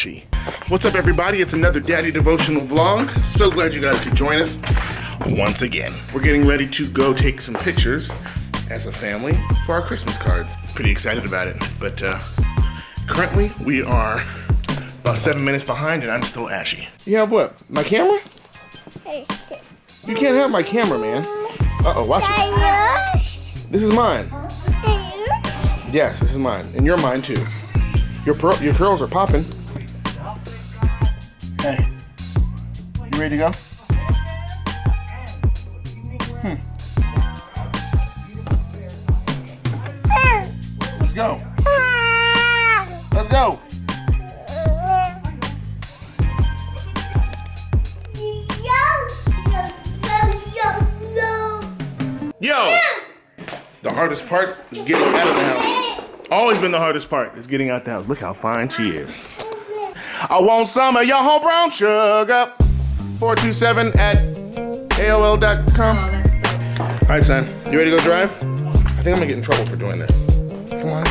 Ashy. What's up, everybody? It's another Daddy Devotional vlog. So glad you guys could join us once again. We're getting ready to go take some pictures as a family for our Christmas cards. Pretty excited about it, but currently we are about 7 minutes behind and I'm still ashy. You have what? My camera? You can't have my camera, man. Uh-oh, watch it. This is mine. Yes, this is mine. And you're mine too. Your curls are popping. Hey, you ready to go? Let's go. Let's go. Yo! The hardest part is getting out of the house. Always been the hardest part is getting out the house. Look how fine she is. I want some of your whole brown sugar. 427 at AOL.com. All right, son. You ready to go drive? I think I'm gonna get in trouble for doing this. Come on.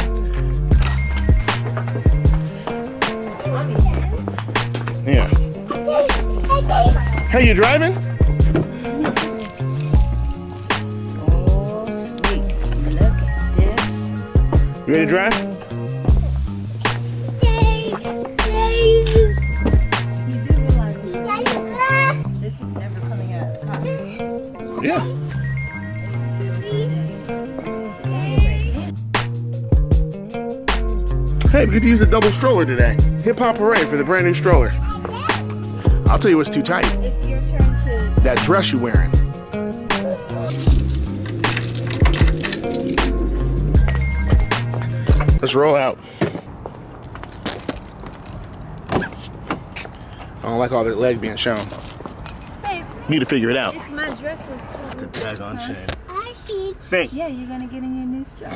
Yeah. Hey, you driving? Oh, sweet. Look at this. You ready to drive? This is never coming out of the car. Yeah. Hey, we get to use a double stroller today. Hip Hop Hooray for the brand new stroller. I'll tell you what's too tight. It's your turn to... That dress you're wearing. Let's roll out. I don't like all that leg being shown. Babe, Need to figure it out. it's my dress was pulled. It's a daggone shame. Stink. Yeah, you're gonna get in your new strap.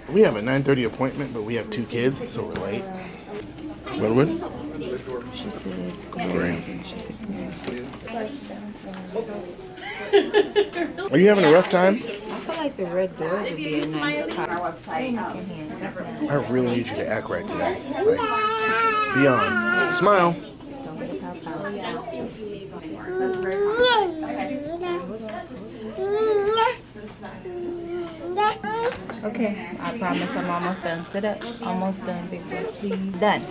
We have a 9:30 appointment, but we have 2 kids, so we're late. What? She said, Great. she said, Are you having a rough time? I feel like the red doors would be a nice car. I really need you to act right today. Like, be on. Smile. Okay, I promise I'm almost done. Sit up. Almost done, big boy. Please. Done.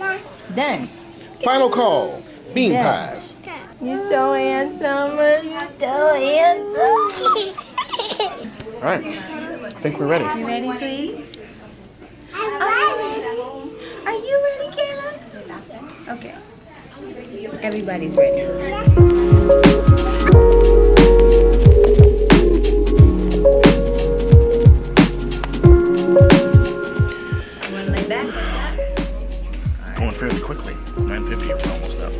Done. Final call. Bean Yeah. pies. You're so handsome. You're so handsome. All right. I think we're ready. You ready, sweets? I'm ready. Are you ready, Kayla? Okay. Everybody's ready. Going fairly quickly. It's 9:50. We're almost up.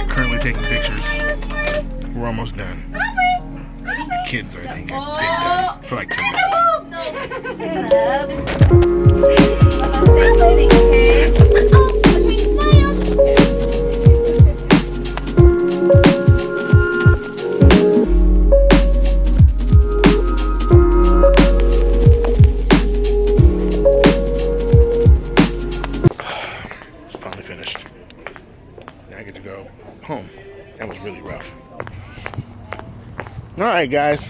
Currently taking pictures. We're almost done. The kids are thinking big daddy for like 10 minutes. right, guys.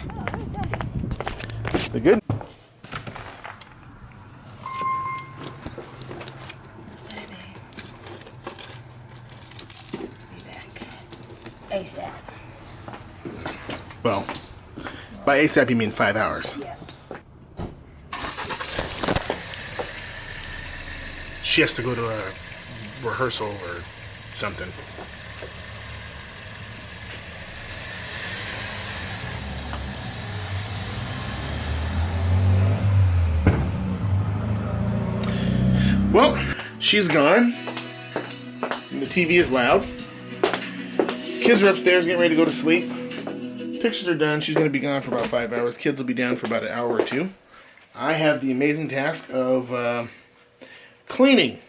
The good. ASAP. Well, by ASAP you mean 5 hours. Yeah. She has to go to a rehearsal or something. Well, she's gone. And the TV is loud. Kids are upstairs getting ready to go to sleep. Pictures are done. She's going to be gone for about 5 hours. Kids will be down for about an hour or two. I have the amazing task of cleaning.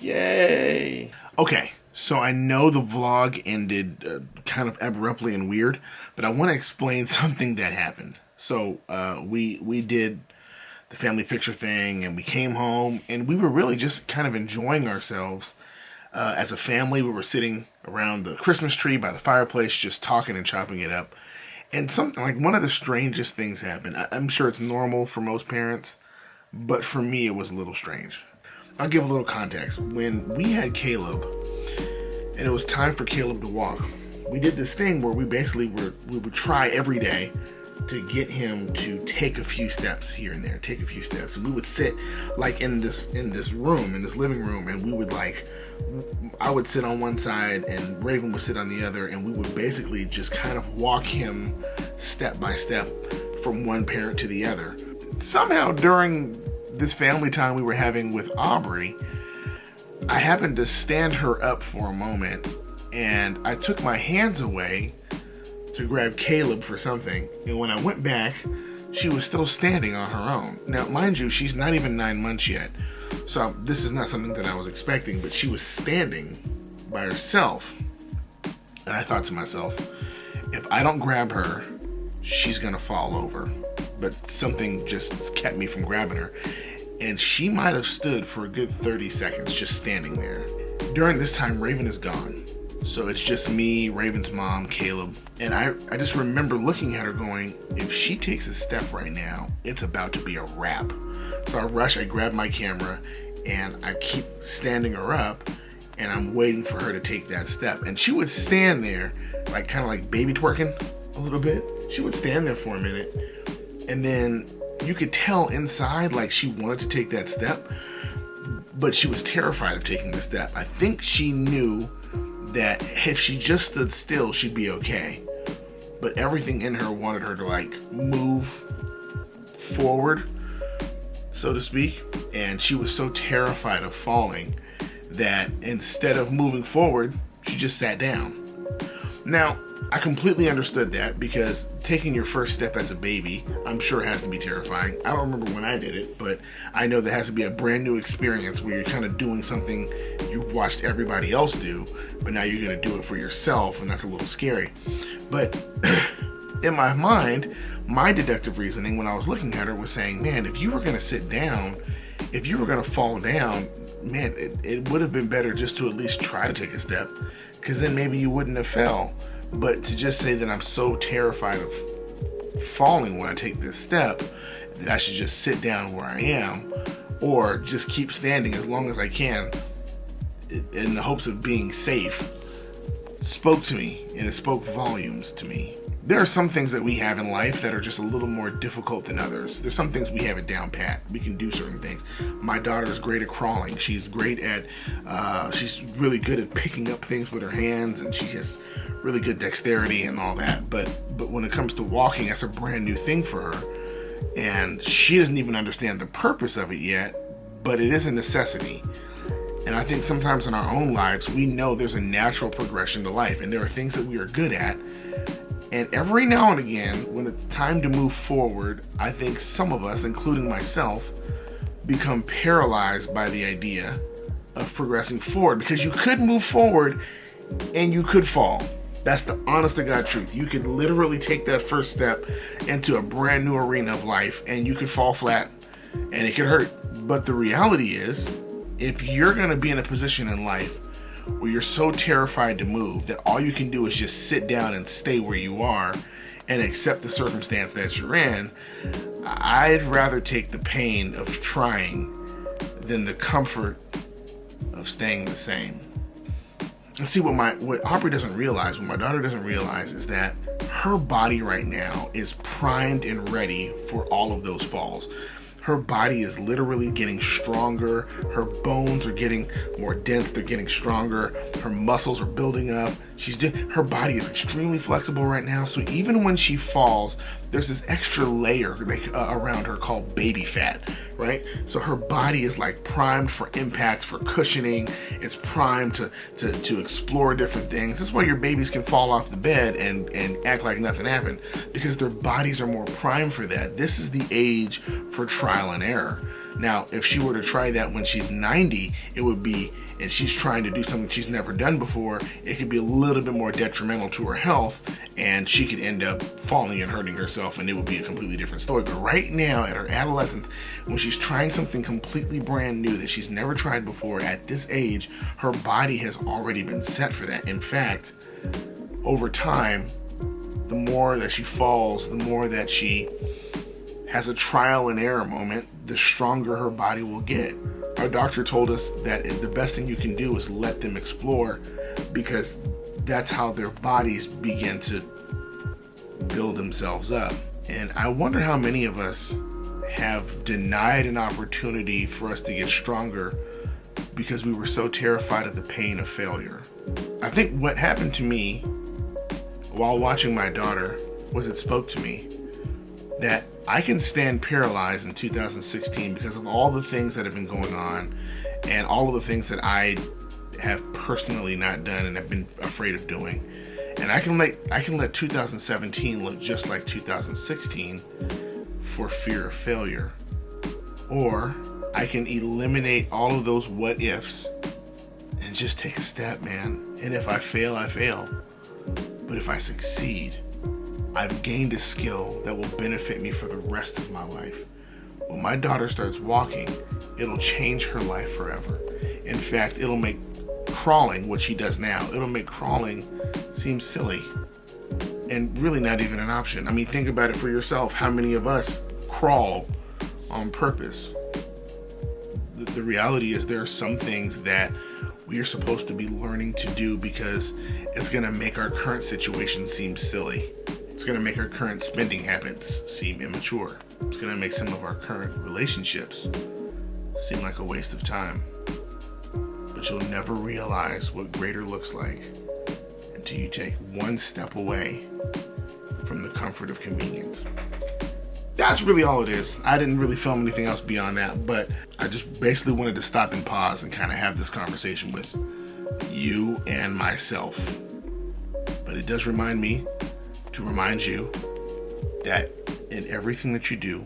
Yay. Okay, so I know the vlog ended kind of abruptly and weird, but I want to explain something that happened. So we did the family picture thing, and we came home, and we were really just kind of enjoying ourselves as a family. We were sitting around the Christmas tree by the fireplace, just talking and chopping it up. And something like one of the strangest things happened. I'm sure it's normal for most parents, but for me it was a little strange. I'll give a little context. When we had Caleb, and it was time for Caleb to walk, we did this thing where we would try every day to get him to take a few steps here and there, take a few steps. And we would sit like in this room, in this living room, and we would I would sit on one side and Raven would sit on the other, and we would basically just kind of walk him step by step from one parent to the other. Somehow during this family time we were having with Aubrey, I happened to stand her up for a moment, and I took my hands away to grab Caleb for something, and when I went back, she was still standing on her own. Now, mind you, she's not even 9 months yet, so this is not something that I was expecting, but she was standing by herself, and I thought to myself, if I don't grab her, she's gonna fall over. But something just kept me from grabbing her, and she might have stood for a good 30 seconds just standing there. During this time, Raven is gone. So it's just me, Raven's mom, Caleb, and I just remember looking at her going, if she takes a step right now, it's about to be a wrap. So I grab my camera, and I keep standing her up, and I'm waiting for her to take that step. And she would stand there, like kind of like baby twerking a little bit. She would stand there for a minute, and then you could tell inside like she wanted to take that step, but she was terrified of taking the step. I think she knew that if she just stood still, she'd be okay. But everything in her wanted her to like move forward, so to speak. And she was so terrified of falling that instead of moving forward, she just sat down. Now, I completely understood that, because taking your first step as a baby, I'm sure has to be terrifying. I don't remember when I did it, but I know there has to be a brand new experience where you're kind of doing something you've watched everybody else do, but now you're going to do it for yourself, and that's a little scary. But in my mind, my deductive reasoning when I was looking at her was saying, man, if you were going to sit down, if you were going to fall down, man, it would have been better just to at least try to take a step, because then maybe you wouldn't have fell. But to just say that I'm so terrified of falling when I take this step that I should just sit down where I am, or just keep standing as long as I can in the hopes of being safe, spoke to me, and it spoke volumes to me. There are some things that we have in life that are just a little more difficult than others. There's some things we have it down pat. We can do certain things. My daughter is great at crawling. She's great at, she's really good at picking up things with her hands, and she has really good dexterity and all that. But when it comes to walking, that's a brand new thing for her. And she doesn't even understand the purpose of it yet, but it is a necessity. And I think sometimes in our own lives, we know there's a natural progression to life, and there are things that we are good at. And every now and again, when it's time to move forward, I think some of us, including myself, become paralyzed by the idea of progressing forward, because you could move forward and you could fall. That's the honest to God truth. You could literally take that first step into a brand new arena of life and you could fall flat and it could hurt. But the reality is, if you're going to be in a position in life where you're so terrified to move that all you can do is just sit down and stay where you are and accept the circumstance that you're in, I'd rather take the pain of trying than the comfort of staying the same. And see, what Aubrey doesn't realize, what my daughter doesn't realize, is that her body right now is primed and ready for all of those falls. Her body is literally getting stronger. Her bones are getting more dense. They're getting stronger. Her muscles are building up. Her body is extremely flexible right now. So even when she falls, there's this extra layer around her called baby fat, right? So her body is like primed for impact, for cushioning. It's primed to explore different things. That's why your babies can fall off the bed and act like nothing happened, because their bodies are more primed for that. This is the age for trial and error. Now, if she were to try that when she's 90, it would be, and she's trying to do something she's never done before, it could be a little bit more detrimental to her health, and she could end up falling and hurting herself, and it would be a completely different story. But right now, at her adolescence, when she's trying something completely brand new that she's never tried before, at this age, her body has already been set for that. In fact, over time, the more that she falls, the more that she has a trial and error moment, the stronger her body will get. Our doctor told us that the best thing you can do is let them explore, because that's how their bodies begin to build themselves up. And I wonder how many of us have denied an opportunity for us to get stronger because we were so terrified of the pain of failure. I think what happened to me while watching my daughter was it spoke to me that I can stand paralyzed in 2016 because of all the things that have been going on and all of the things that I have personally not done and have been afraid of doing. And I can let 2017 look just like 2016 for fear of failure. Or I can eliminate all of those what ifs and just take a step, man. And if I fail, I fail. But if I succeed, I've gained a skill that will benefit me for the rest of my life. When my daughter starts walking, it'll change her life forever. In fact, it'll make crawling, what she does now, it'll make crawling seem silly and really not even an option. I mean, think about it for yourself. How many of us crawl on purpose? The reality is there are some things that we are supposed to be learning to do because it's going to make our current situation seem silly. It's going to make our current spending habits seem immature. It's going to make some of our current relationships seem like a waste of time. But you'll never realize what greater looks like until you take one step away from the comfort of convenience. That's really all it is. I didn't really film anything else beyond that, but I just basically wanted to stop and pause and kind of have this conversation with you and myself. But it does remind me to remind you that in everything that you do,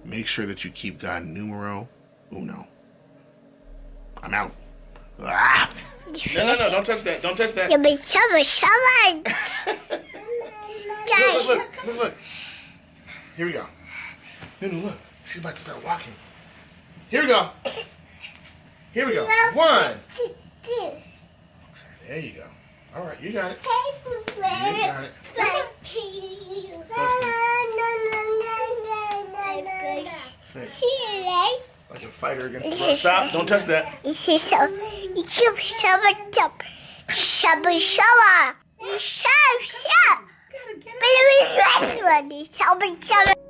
make sure that you keep God numero uno. I'm out. Ah! No, don't touch that. Don't touch that. You'll be someone. Look. Here we go. Nunu, look. She's about to start walking. Here we go. One. There you go. All right, you got it. You got it. Like a fighter against the rock. Stop. Don't touch that. Shut.